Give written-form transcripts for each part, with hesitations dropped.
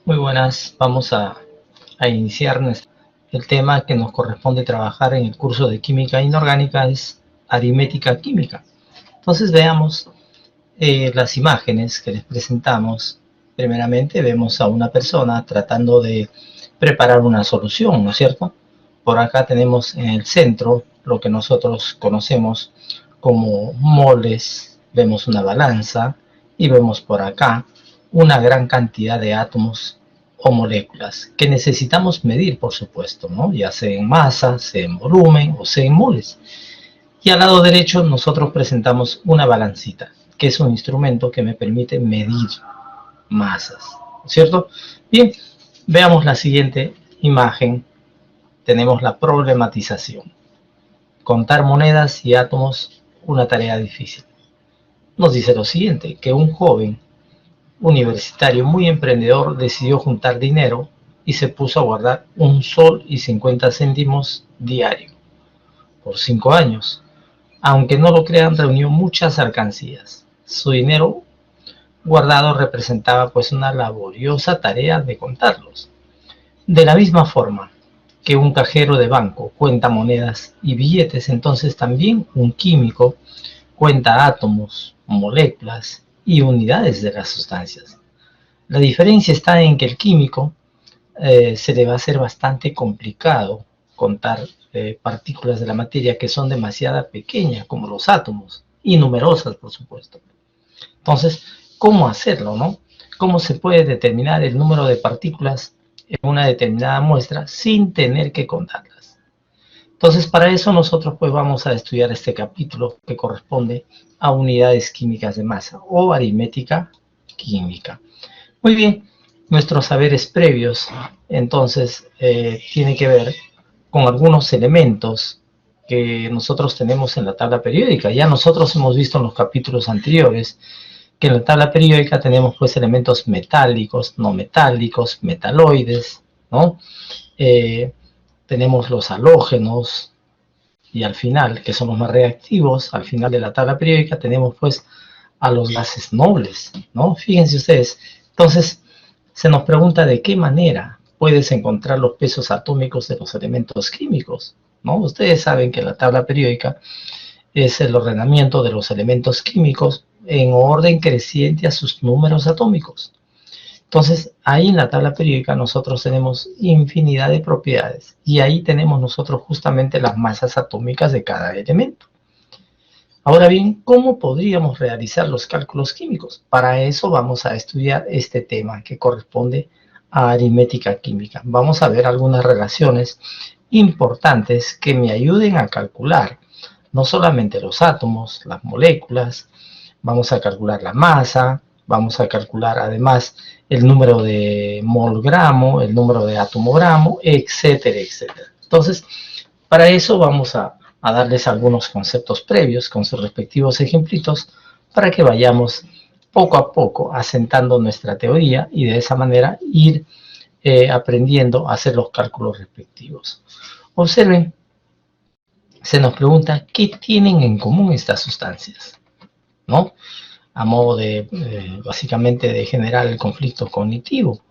Muy buenas, vamos a iniciar el tema que nos corresponde trabajar en el curso de química inorgánica, es aritmética química. Entonces veamos las imágenes que les presentamos. Primeramente vemos a una persona tratando de preparar una solución, ¿no es cierto? Por acá tenemos en el centro lo que nosotros conocemos como moles, vemos una balanza y vemos por acá una gran cantidad de átomos o moléculas que necesitamos medir, por supuesto, ¿no? Ya sea en masa, sea en volumen o sea en moles. Y al lado derecho nosotros presentamos una balancita, que es un instrumento que me permite medir masas, ¿cierto? Bien, veamos la siguiente imagen. Tenemos la problematización. Contar monedas y átomos, una tarea difícil. Nos dice lo siguiente, que un joven universitario muy emprendedor decidió juntar dinero y se puso a guardar $1.50 diario por 5 años. Aunque no lo crean, reunió muchas alcancías. Su dinero guardado representaba pues una laboriosa tarea de contarlos. De la misma forma que un cajero de banco cuenta monedas y billetes, entonces también un químico cuenta átomos, moléculas y unidades de las sustancias. La diferencia está en que el químico se le va a hacer bastante complicado contar partículas de la materia que son demasiado pequeñas, como los átomos, y numerosas, por supuesto. Entonces, ¿cómo hacerlo, no? ¿Cómo se puede determinar el número de partículas en una determinada muestra sin tener que contarlas? Entonces, para eso nosotros pues vamos a estudiar este capítulo que corresponde a unidades químicas de masa o aritmética química. Muy bien, nuestros saberes previos entonces tiene que ver con algunos elementos que nosotros tenemos en la tabla periódica. Ya nosotros hemos visto en los capítulos anteriores que en la tabla periódica tenemos pues elementos metálicos, no metálicos, metaloides, ¿no? Tenemos los halógenos y al final, que son los más reactivos, al final de la tabla periódica tenemos pues a los gases nobles, ¿no? Fíjense ustedes. Entonces, se nos pregunta de qué manera puedes encontrar los pesos atómicos de los elementos químicos, ¿no? Ustedes saben que la tabla periódica es el ordenamiento de los elementos químicos en orden creciente a sus números atómicos. Entonces, ahí en la tabla periódica nosotros tenemos infinidad de propiedades y ahí tenemos nosotros justamente las masas atómicas de cada elemento. Ahora bien, ¿cómo podríamos realizar los cálculos químicos? Para eso vamos a estudiar este tema que corresponde a aritmética química. Vamos a ver algunas relaciones importantes que me ayuden a calcular no solamente los átomos, las moléculas, vamos a calcular la masa, vamos a calcular además el número de molgramo, el número de atomogramo, etcétera, etcétera. Entonces, para eso vamos a darles algunos conceptos previos con sus respectivos ejemplitos para que vayamos poco a poco asentando nuestra teoría y de esa manera ir aprendiendo a hacer los cálculos respectivos. Observen, se nos pregunta qué tienen en común estas sustancias, ¿no? A modo de, básicamente, de generar el conflicto cognitivo.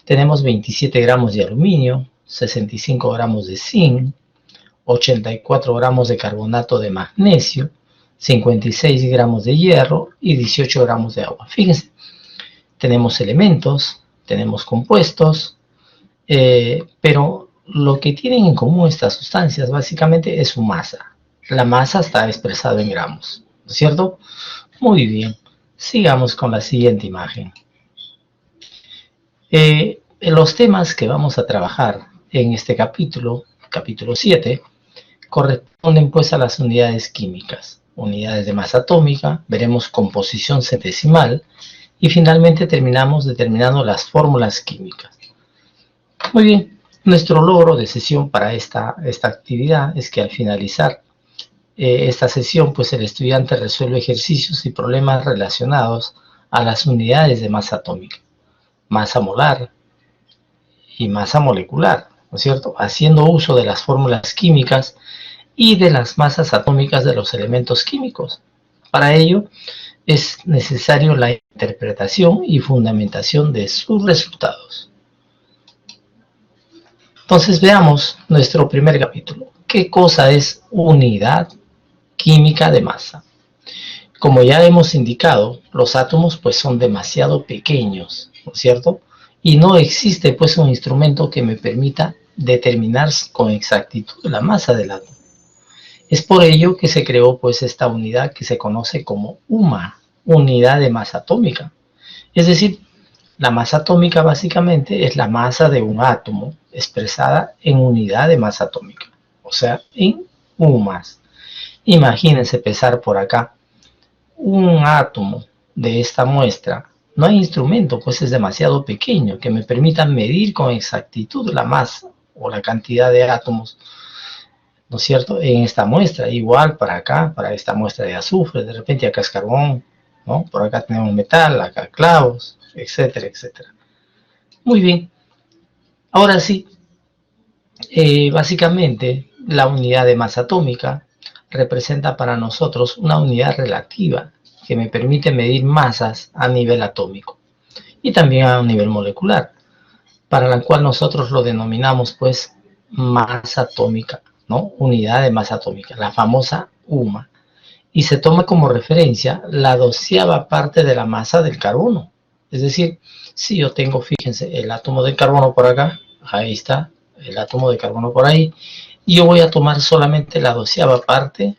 Tenemos 27 gramos de aluminio, 65 gramos de zinc, 84 gramos de carbonato de magnesio, 56 gramos de hierro y 18 gramos de agua. Fíjense, tenemos elementos, tenemos compuestos, pero lo que tienen en común estas sustancias básicamente es su masa. La masa está expresada en gramos, ¿no es cierto? Muy bien, sigamos con la siguiente imagen. Los temas que vamos a trabajar en este capítulo 7, corresponden pues a las unidades químicas, unidades de masa atómica, veremos composición centesimal y finalmente terminamos determinando las fórmulas químicas. Muy bien, nuestro logro de sesión para esta actividad es que al finalizar esta sesión, pues el estudiante resuelve ejercicios y problemas relacionados a las unidades de masa atómica, masa molar y masa molecular, ¿no es cierto? Haciendo uso de las fórmulas químicas y de las masas atómicas de los elementos químicos. Para ello es necesario la interpretación y fundamentación de sus resultados. Entonces veamos nuestro primer capítulo. ¿Qué cosa es unidad química de masa? Como ya hemos indicado, los átomos pues son demasiado pequeños, ¿no es cierto? Y no existe pues un instrumento que me permita determinar con exactitud la masa del átomo. Es por ello que se creó pues esta unidad que se conoce como UMA, unidad de masa atómica. Es decir, la masa atómica básicamente es la masa de un átomo expresada en unidad de masa atómica, o sea, en UMAS. Imagínense pesar por acá un átomo de esta muestra. No hay instrumento, pues es demasiado pequeño que me permita medir con exactitud la masa o la cantidad de átomos, ¿no es cierto?, en esta muestra. Igual para acá, para esta muestra de azufre, de repente acá es carbón, ¿no? Por acá tenemos metal, acá clavos, etcétera, etcétera. Muy bien. Ahora sí, básicamente la unidad de masa atómica representa para nosotros una unidad relativa que me permite medir masas a nivel atómico y también a nivel molecular, para la cual nosotros lo denominamos pues masa atómica, ¿no? Unidad de masa atómica, la famosa UMA, y se toma como referencia la 12ª parte de la masa del carbono. Es decir, si yo tengo, fíjense, el átomo de carbono por acá, ahí está, el átomo de carbono por ahí, y yo voy a tomar solamente la 12ª parte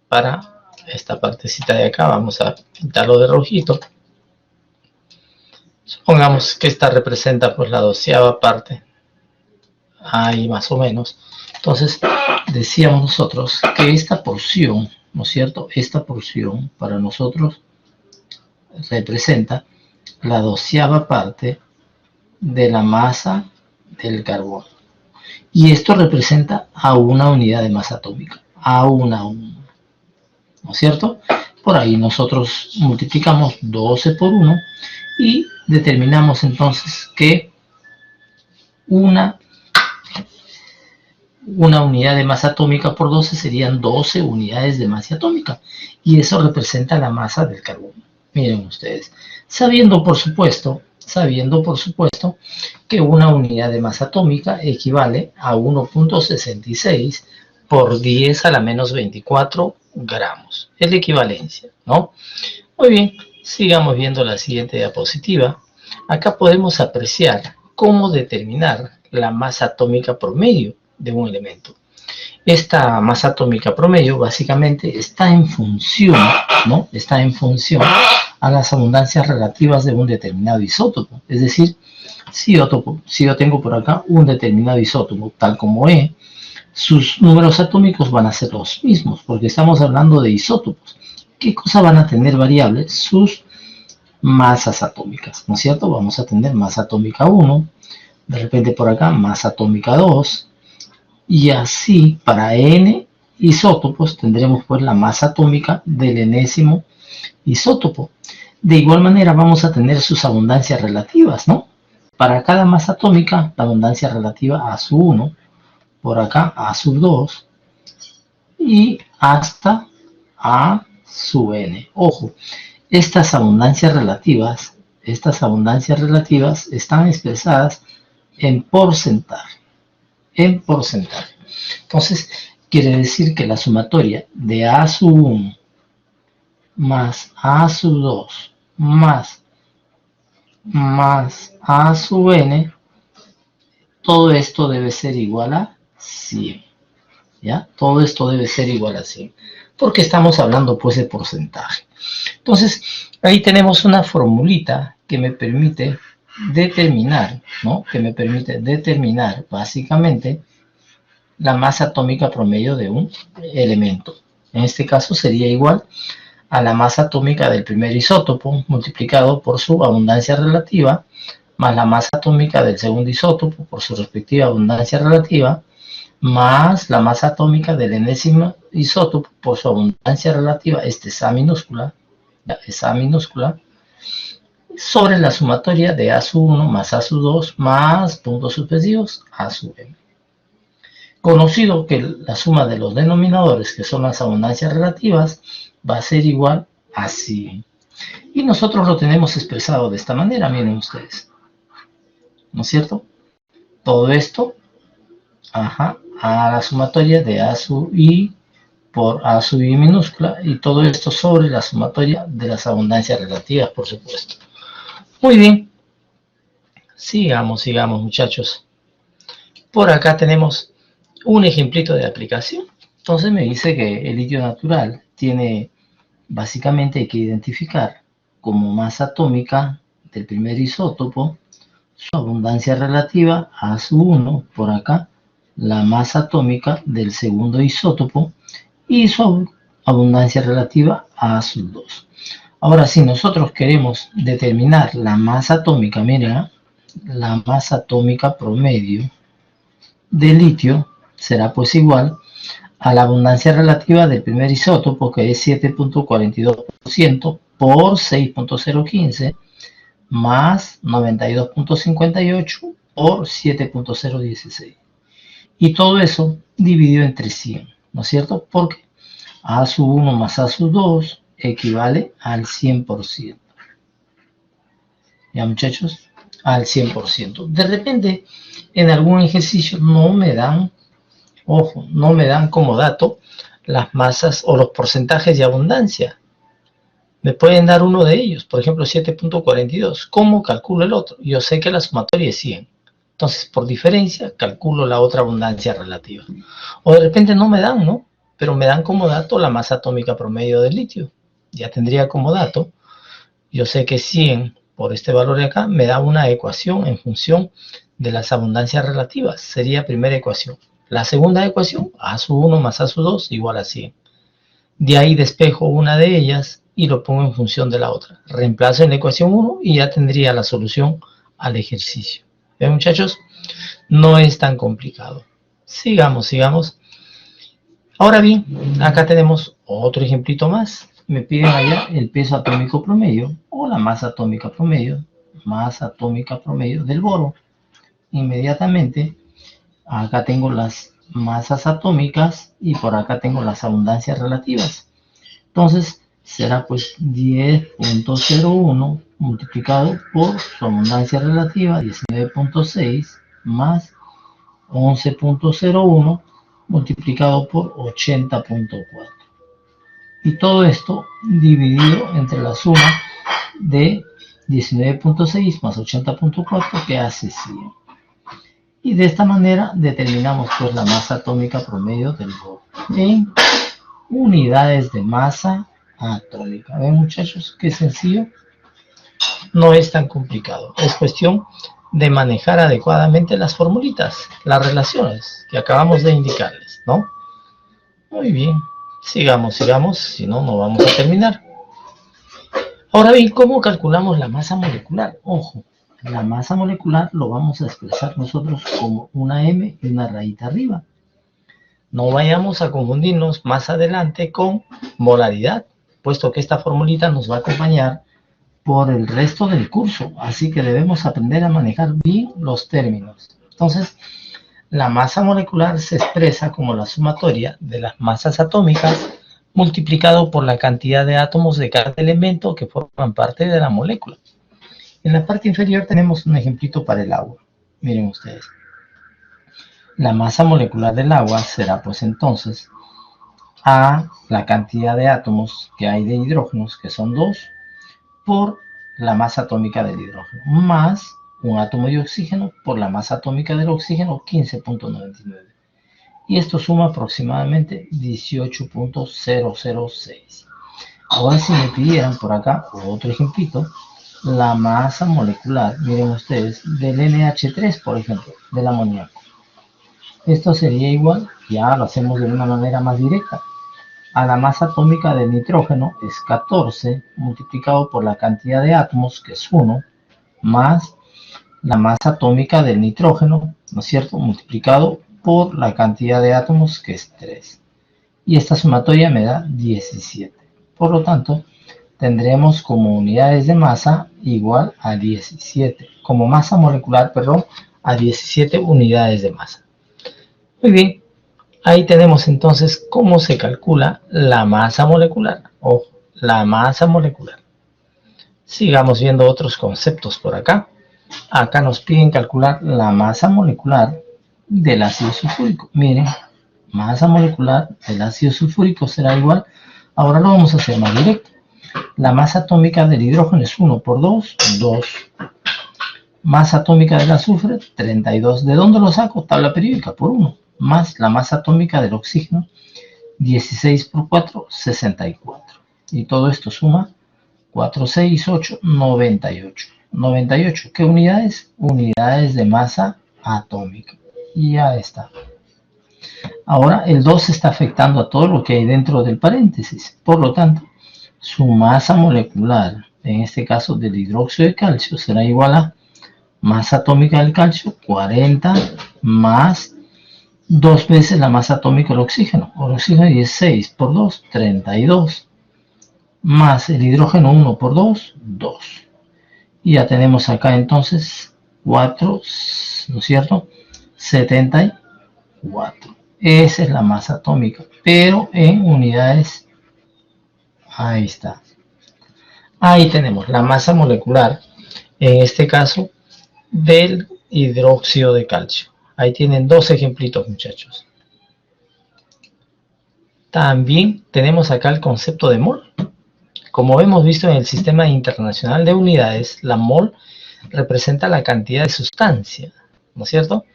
para esta partecita de acá. Vamos a pintarlo de rojito. Supongamos que esta representa pues la 12ª parte, ahí más o menos. Entonces decíamos nosotros que esta porción, ¿no es cierto?, esta porción para nosotros representa la 12ª parte de la masa del carbono. Y esto representa a una unidad de masa atómica, a una, ¿no es cierto? Por ahí nosotros multiplicamos 12 por 1 y determinamos entonces que una unidad de masa atómica por 12 serían 12 unidades de masa atómica. Y eso representa la masa del carbono. Miren ustedes, sabiendo por supuesto que una unidad de masa atómica equivale a 1.66 por 10 a la menos 24 gramos. Es la equivalencia, ¿no? Muy bien, sigamos viendo la siguiente diapositiva. Acá podemos apreciar cómo determinar la masa atómica promedio de un elemento. Esta masa atómica promedio básicamente está en función, ¿no? Está en función a las abundancias relativas de un determinado isótopo. Es decir, si yo tengo por acá un determinado isótopo, tal como E, sus números atómicos van a ser los mismos, porque estamos hablando de isótopos. ¿Qué cosa van a tener variables? Sus masas atómicas, ¿no es cierto? Vamos a tener masa atómica 1, de repente por acá masa atómica 2, y así para n isótopos tendremos pues la masa atómica del enésimo isótopo. De igual manera vamos a tener sus abundancias relativas, ¿no? Para cada masa atómica, la abundancia relativa a su 1, por acá a su 2, y hasta a su n. Ojo, estas abundancias relativas están expresadas en porcentaje. Entonces, quiere decir que la sumatoria de A sub 1 más A sub 2 más A sub n, todo esto debe ser igual a 100. ¿Ya? Todo esto debe ser igual a 100, porque estamos hablando pues de porcentaje. Entonces, ahí tenemos una formulita que me permite determinar, ¿no? Que me permite determinar básicamente la masa atómica promedio de un elemento. En este caso sería igual a la masa atómica del primer isótopo multiplicado por su abundancia relativa, más la masa atómica del segundo isótopo por su respectiva abundancia relativa, más la masa atómica del enésimo isótopo por su abundancia relativa, es A minúscula, sobre la sumatoria de A sub 1 más A sub 2 más puntos suspensivos A sub n. Conocido que la suma de los denominadores, que son las abundancias relativas, va a ser igual así. Y nosotros lo tenemos expresado de esta manera, miren ustedes. ¿No es cierto? Todo esto, a la sumatoria de A sub I por A sub I minúscula, y todo esto sobre la sumatoria de las abundancias relativas, por supuesto. Muy bien. Sigamos muchachos. Por acá tenemos un ejemplito de aplicación. Entonces me dice que el litio natural tiene, básicamente hay que identificar como masa atómica del primer isótopo su abundancia relativa A sub 1, por acá, la masa atómica del segundo isótopo y su abundancia relativa A sub 2. Ahora, si nosotros queremos determinar la masa atómica, miren, la masa atómica promedio de litio será pues igual a la abundancia relativa del primer isótopo, que es 7.42% por 6.015 más 92.58 por 7.016. Y todo eso dividido entre 100, ¿no es cierto? Porque A sub 1 más A sub 2 equivale al 100%. ¿Ya, muchachos? Al 100%. De repente, en algún ejercicio no me dan, ojo, no me dan como dato las masas o los porcentajes de abundancia. Me pueden dar uno de ellos, por ejemplo 7.42. ¿Cómo calculo el otro? Yo sé que la sumatoria es 100. Entonces, por diferencia, calculo la otra abundancia relativa. O de repente no me dan, ¿no? Pero me dan como dato la masa atómica promedio del litio. Ya tendría como dato. Yo sé que 100 por este valor de acá me da una ecuación en función de las abundancias relativas. Sería primera ecuación. La segunda ecuación, A sub 1 más A sub 2 igual a 100. De ahí despejo una de ellas y lo pongo en función de la otra. Reemplazo en la ecuación 1 y ya tendría la solución al ejercicio. ¿Ven, muchachos? No es tan complicado. Sigamos. Ahora bien, acá tenemos otro ejemplito más. Me piden allá el peso atómico promedio o la masa atómica promedio del boro. Inmediatamente, acá tengo las masas atómicas y por acá tengo las abundancias relativas. Entonces, será pues 10.01 multiplicado por su abundancia relativa, 19.6, más 11.01 multiplicado por 80.4. Y todo esto dividido entre la suma de 19.6 más 80.4, que hace 100. Y de esta manera determinamos pues la masa atómica promedio del boro en unidades de masa atómica. ¿Ven, muchachos? Qué sencillo. No es tan complicado. Es cuestión de manejar adecuadamente las formulitas, las relaciones que acabamos de indicarles, ¿no? Muy bien. Sigamos, si no, no vamos a terminar. Ahora bien, ¿cómo calculamos la masa molecular? Ojo, la masa molecular lo vamos a expresar nosotros como una M y una rayita arriba. No vayamos a confundirnos más adelante con molaridad, puesto que esta formulita nos va a acompañar por el resto del curso, así que debemos aprender a manejar bien los términos. Entonces, la masa molecular se expresa como la sumatoria de las masas atómicas multiplicado por la cantidad de átomos de cada elemento que forman parte de la molécula. En la parte inferior tenemos un ejemplito para el agua. Miren ustedes. La masa molecular del agua será pues entonces a la cantidad de átomos que hay de hidrógenos, que son 2, por la masa atómica del hidrógeno, más un átomo de oxígeno por la masa atómica del oxígeno, 15.99. Y esto suma aproximadamente 18.006. Ahora, si me pidieran por acá otro ejemplito, la masa molecular, miren ustedes, del NH3, por ejemplo, del amoníaco. Esto sería igual, ya lo hacemos de una manera más directa, a la masa atómica del nitrógeno, es 14, multiplicado por la cantidad de átomos, que es 1, más la masa atómica del nitrógeno, ¿no es cierto?, multiplicado por la cantidad de átomos, que es 3. Y esta sumatoria me da 17. Por lo tanto, tendremos como unidades de masa igual a 17, como masa molecular, perdón, a 17 unidades de masa. Muy bien, ahí tenemos entonces cómo se calcula la masa molecular. Ojo, la masa molecular. Sigamos viendo otros conceptos por acá. Acá nos piden calcular la masa molecular del ácido sulfúrico. Miren, masa molecular del ácido sulfúrico será igual, ahora lo vamos a hacer más directo. La masa atómica del hidrógeno es 1 por 2, 2. Masa atómica del azufre, 32. ¿De dónde lo saco? Tabla periódica, por 1. Más la masa atómica del oxígeno, 16 por 4, 64. Y todo esto suma 4, 6, 8, 98. 98, ¿qué unidades? Unidades de masa atómica. Y ya está. Ahora el 2 está afectando a todo lo que hay dentro del paréntesis. Por lo tanto, su masa molecular, en este caso del hidróxido de calcio, será igual a masa atómica del calcio, 40, más 2 veces la masa atómica del oxígeno. El oxígeno 16 por 2, 32. Más el hidrógeno 1 por 2, 2. Y ya tenemos acá entonces 4, ¿no es cierto? 74. Esa es la masa atómica, pero en unidades. Ahí está. Ahí tenemos la masa molecular, en este caso, del hidróxido de calcio. Ahí tienen dos ejemplitos, muchachos. También tenemos acá el concepto de mol. Como hemos visto en el Sistema Internacional de Unidades, la mol representa la cantidad de sustancia, ¿no es cierto?,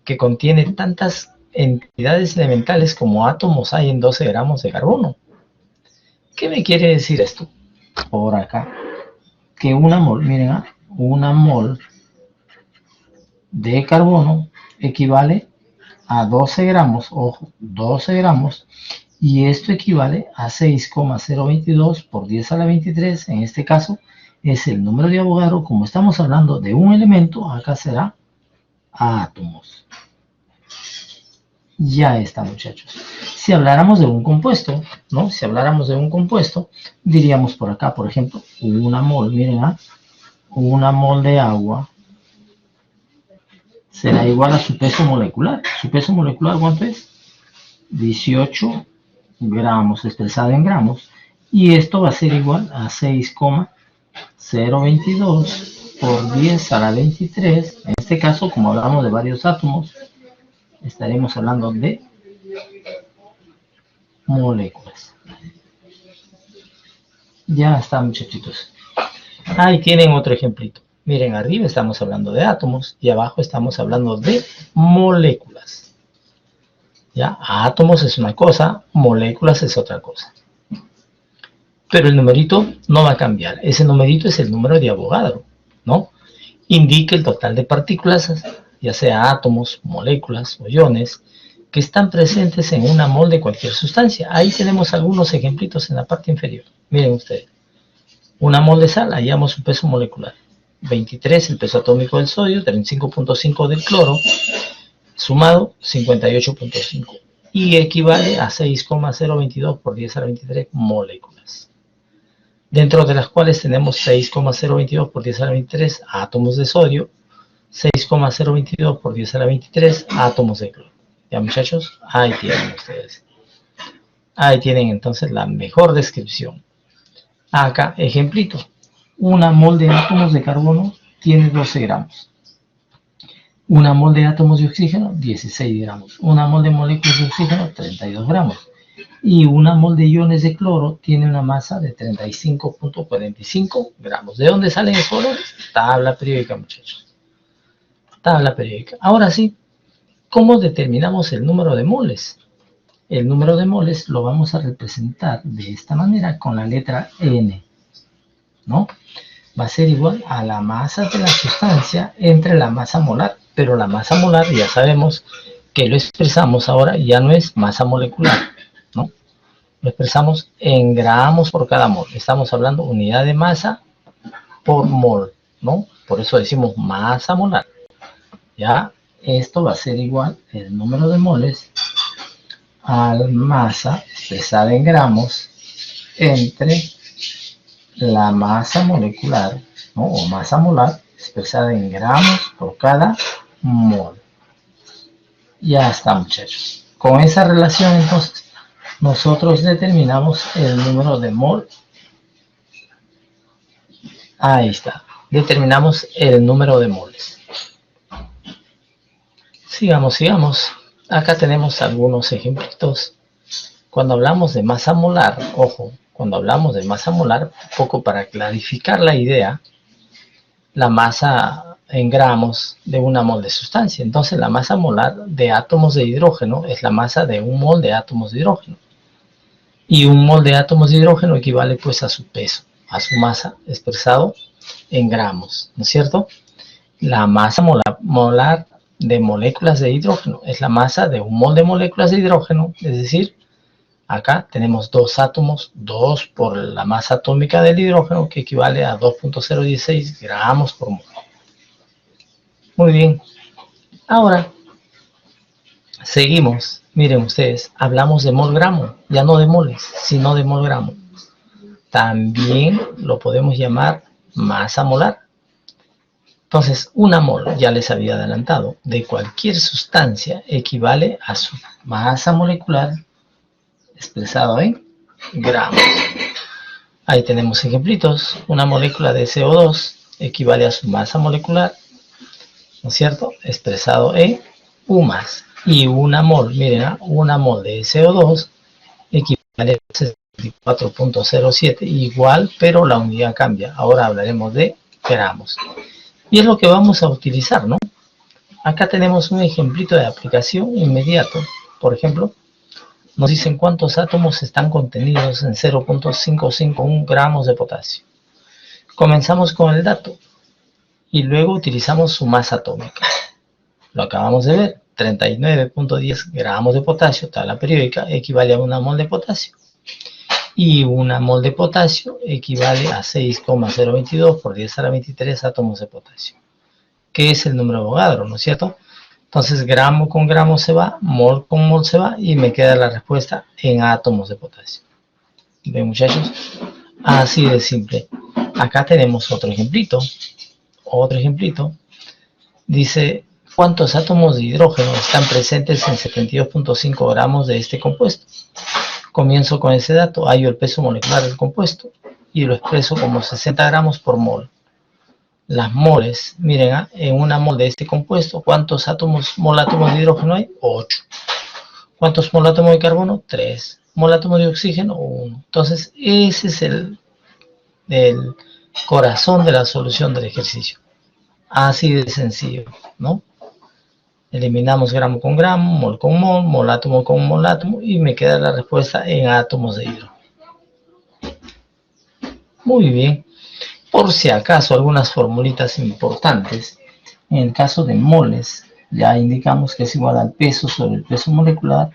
que contiene tantas entidades elementales como átomos hay en 12 gramos de carbono. ¿Qué me quiere decir esto? Por acá, que una mol, miren, una mol de carbono equivale a 12 gramos, ojo, 12 gramos, y esto equivale a 6,022 por 10 a la 23, en este caso es el número de Avogadro. Como estamos hablando de un elemento, acá será átomos. Ya está, muchachos. Si habláramos de un compuesto, ¿no? Si habláramos de un compuesto, diríamos por acá, por ejemplo, una mol, miren, una mol de agua será igual a su peso molecular. ¿Su peso molecular cuánto es? 18 gramos, expresado en gramos. Y esto va a ser igual a 6,022 por 10 a la 23. En este caso, como hablamos de varios átomos, estaremos hablando de moléculas. Ya está, muchachitos. Ahí tienen otro ejemplito. Miren, arriba estamos hablando de átomos y abajo estamos hablando de moléculas. Ya, átomos es una cosa, moléculas es otra cosa. Pero el numerito no va a cambiar. Ese numerito es el número de Avogadro, ¿no? Indica el total de partículas, ya sea átomos, moléculas o iones, que están presentes en una mol de cualquier sustancia. Ahí tenemos algunos ejemplitos en la parte inferior. Miren ustedes. Una mol de sal, hallamos su peso molecular. 23 el peso atómico del sodio, 35.5 del cloro, sumado 58.5. Y equivale a 6,022 por 10 a la 23 moléculas. Dentro de las cuales tenemos 6,022 por 10 a la 23 átomos de sodio, 6,022 por 10 a la 23 átomos de cloro. Ya, muchachos, ahí tienen ustedes. Ahí tienen entonces la mejor descripción. Acá, ejemplito. Una mol de átomos de carbono tiene 12 gramos. Una mol de átomos de oxígeno, 16 gramos. Una mol de moléculas de oxígeno, 32 gramos. Y una mol de iones de cloro tiene una masa de 35.45 gramos. ¿De dónde salen esos valores? Tabla periódica, muchachos. Tabla periódica. Ahora sí, ¿cómo determinamos el número de moles? El número de moles lo vamos a representar de esta manera con la letra N, ¿no? Va a ser igual a la masa de la sustancia entre la masa molar. Pero la masa molar ya sabemos que lo expresamos ahora, ya no es masa molecular, ¿no? Lo expresamos en gramos por cada mol. Estamos hablando unidad de masa por mol, ¿no? Por eso decimos masa molar. Ya, esto va a ser igual el número de moles a la masa expresada en gramos entre la masa molecular, ¿no? O masa molar expresada en gramos por cada mol. Ya está, muchachos. Con esa relación, entonces, nosotros determinamos el número de mol Ahí está. Determinamos el número de moles. Sigamos. Acá tenemos algunos ejemplitos. Cuando hablamos de masa molar, ojo, cuando hablamos de masa molar, un poco para clarificar la idea, la masa en gramos de una mol de sustancia. Entonces la masa molar de átomos de hidrógeno es la masa de un mol de átomos de hidrógeno. Y un mol de átomos de hidrógeno equivale pues a su peso, a su masa expresado en gramos, ¿no es cierto? La masa molar de moléculas de hidrógeno es la masa de un mol de moléculas de hidrógeno, es decir, acá tenemos dos átomos, 2 por la masa atómica del hidrógeno, que equivale a 2.016 gramos por mol. Muy bien. Ahora, seguimos. Miren ustedes, hablamos de mol gramo, ya no de moles, sino de mol gramo. También lo podemos llamar masa molar. Entonces, una mol, ya les había adelantado, de cualquier sustancia equivale a su masa molecular expresado en gramos. Ahí tenemos ejemplitos. Una molécula de CO2 equivale a su masa molecular, ¿no es cierto? Expresado en U más. Y una mol, miren, una mol de CO2 equivale a 64.07, igual, pero la unidad cambia. Ahora hablaremos de gramos. Y es lo que vamos a utilizar, ¿no? Acá tenemos un ejemplito de aplicación inmediato. Por ejemplo, nos dicen cuántos átomos están contenidos en 0.551 gramos de potasio. Comenzamos con el dato y luego utilizamos su masa atómica. Lo acabamos de ver, 39.10 gramos de potasio, tabla periódica, equivale a una mol de potasio. Y una mol de potasio equivale a 6,022 por 10 a la 23 átomos de potasio, que es el número de Avogadro, ¿no es cierto? Entonces, gramo con gramo se va, mol con mol se va, y me queda la respuesta en átomos de potasio. ¿Ven, muchachos? Así de simple. Acá tenemos otro ejemplito. Dice, ¿cuántos átomos de hidrógeno están presentes en 72.5 gramos de este compuesto? Comienzo con ese dato, hallo el peso molecular del compuesto y lo expreso como 60 gramos por mol. Las moles, miren, en una mol de este compuesto, ¿cuántos molátomos de hidrógeno hay? 8. ¿Cuántos molátomos de carbono? 3. Molátomos de oxígeno? 1. Entonces, ese es el corazón de la solución del ejercicio. Así de sencillo, ¿no? Eliminamos gramo con gramo, mol con mol, molátomo con molátomo, y me queda la respuesta en átomos de hidrógeno. Muy bien. Por si acaso, algunas formulitas importantes. En el caso de moles, ya indicamos que es igual al peso sobre el peso molecular,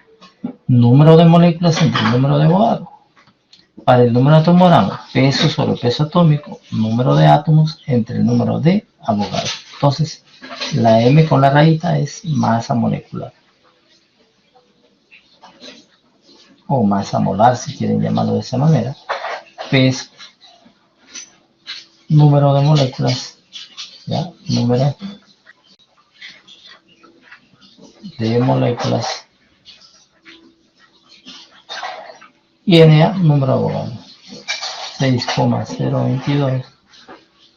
número de moléculas entre el número de Avogadro. Para el número atomogramo, peso sobre peso atómico, número de átomos entre el número de Avogadro. Entonces, la M con la rayita es masa molecular. O masa molar, si quieren llamarlo de esa manera. Peso, número de moléculas, ¿ya? Número de moléculas. Y Na, número de Avogadro. 6,022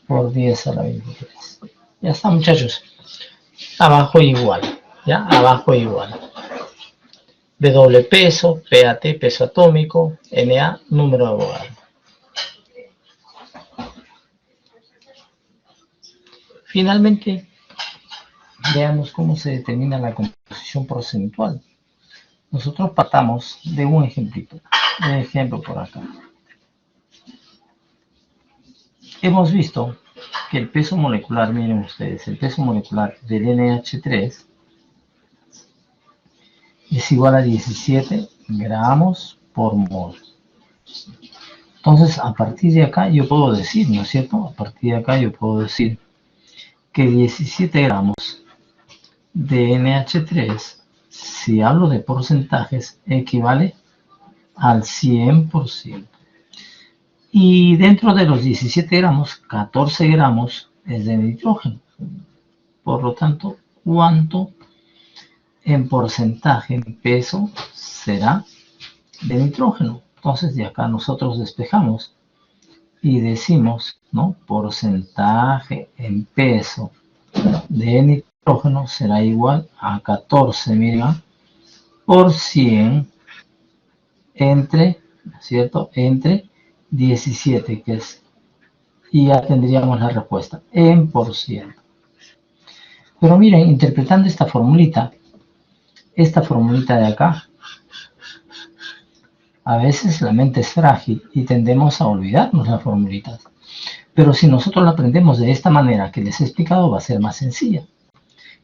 por 10 a la 23. Ya está, muchachos. Abajo igual, ¿ya? Abajo igual. W peso, PAT peso atómico, Na número de Avogadro. Finalmente, veamos cómo se determina la composición porcentual. Nosotros partamos de un ejemplito. Un ejemplo por acá. Hemos visto que el peso molecular, miren ustedes, el peso molecular del NH3 es igual a 17 gramos por mol. Entonces, a partir de acá yo puedo decir, ¿no es cierto? A partir de acá yo puedo decir que 17 gramos de NH3, si hablo de porcentajes, equivale al 100%. Y dentro de los 17 gramos, 14 gramos es de nitrógeno. Por lo tanto, ¿cuánto en porcentaje, en peso, será de nitrógeno? Entonces, de acá nosotros despejamos. y decimos, ¿no? Porcentaje en peso de nitrógeno será igual a 14, miren, por 100 entre, ¿no es cierto? Entre 17, que es, y ya tendríamos la respuesta, en por ciento. Pero miren, interpretando esta formulita de acá, a veces la mente es frágil y tendemos a olvidarnos las formulitas. Pero si nosotros la aprendemos de esta manera que les he explicado, va a ser más sencilla.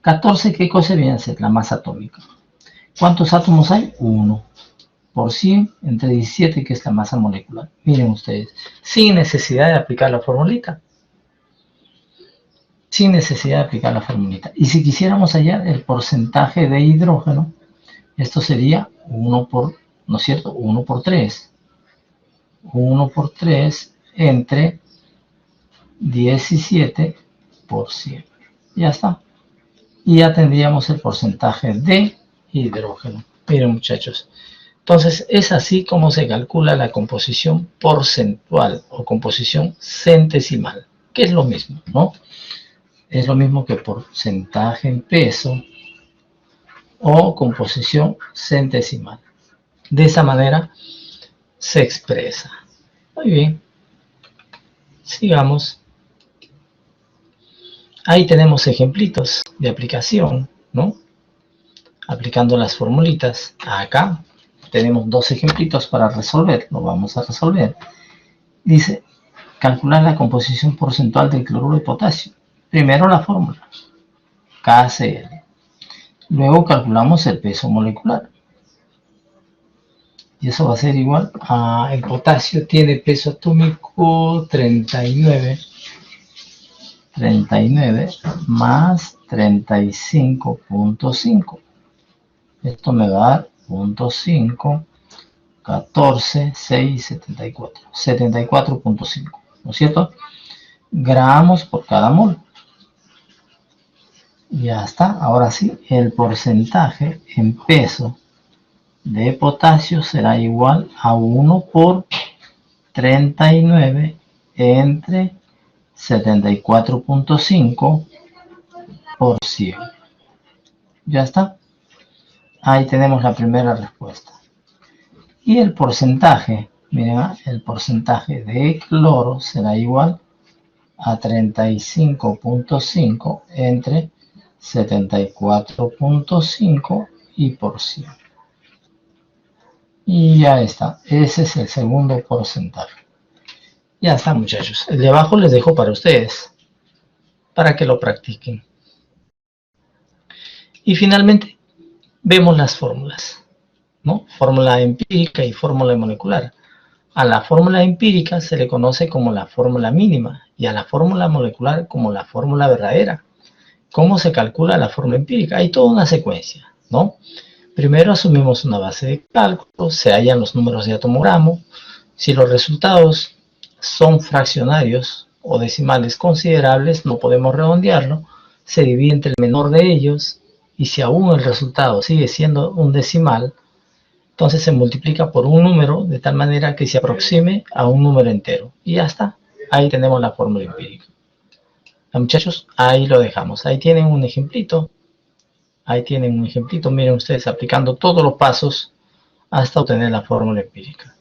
14, ¿qué cosa viene a ser? La masa atómica. ¿Cuántos átomos hay? 1 por 100 entre 17, que es la masa molecular. Miren ustedes, sin necesidad de aplicar la formulita. Sin necesidad de aplicar la formulita. Y si quisiéramos hallar el porcentaje de hidrógeno, esto sería 1 por, ¿no es cierto? 1 por 3. 1 por 3 entre 17 por 100. Ya está. Y ya tendríamos el porcentaje de hidrógeno. Miren, muchachos. Entonces, es así como se calcula la composición porcentual o composición centesimal, que es lo mismo, ¿no? Es lo mismo que porcentaje en peso o composición centesimal. De esa manera se expresa. Muy bien. Sigamos. Ahí tenemos ejemplitos de aplicación, ¿no? Aplicando las formulitas. Acá tenemos dos ejemplitos para resolver. Lo vamos a resolver. Dice, calcular la composición porcentual del cloruro de potasio. Primero la fórmula, KCl. Luego calculamos el peso molecular. Y eso va a ser igual a, el potasio tiene peso atómico 39 más 35.5. Esto me va a dar 0.5, 14, 6, 74. 74.5, ¿no es cierto? Gramos por cada mol. Ya está. Ahora sí, el porcentaje en peso de potasio será igual a 1 por 39 entre 74.5 por 100. Ya está. Ahí tenemos la primera respuesta. Y el porcentaje, miren, el porcentaje de cloro será igual a 35.5 entre 74.5 y por 100. Y ya está. Ese es el segundo porcentaje. Ya está, muchachos. El de abajo les dejo para ustedes, para que lo practiquen. Y finalmente, vemos las fórmulas, ¿no? Fórmula empírica y fórmula molecular. A la fórmula empírica se le conoce como la fórmula mínima y a la fórmula molecular como la fórmula verdadera. ¿Cómo se calcula la fórmula empírica? Hay toda una secuencia, ¿no? Primero asumimos una base de cálculo, se hallan los números de atomogramo. Si los resultados son fraccionarios o decimales considerables, no podemos redondearlo, se divide entre el menor de ellos y si aún el resultado sigue siendo un decimal, entonces se multiplica por un número de tal manera que se aproxime a un número entero. Y ya está. Ahí tenemos la fórmula empírica. Muchachos, ahí lo dejamos. Ahí tienen un ejemplito. Ahí tienen un ejemplito. Miren ustedes aplicando todos los pasos hasta obtener la fórmula empírica.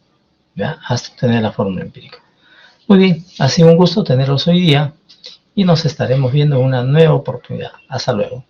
¿Ya? Hasta obtener la fórmula empírica. Muy bien. Ha sido un gusto tenerlos hoy día. Y nos estaremos viendo en una nueva oportunidad. Hasta luego.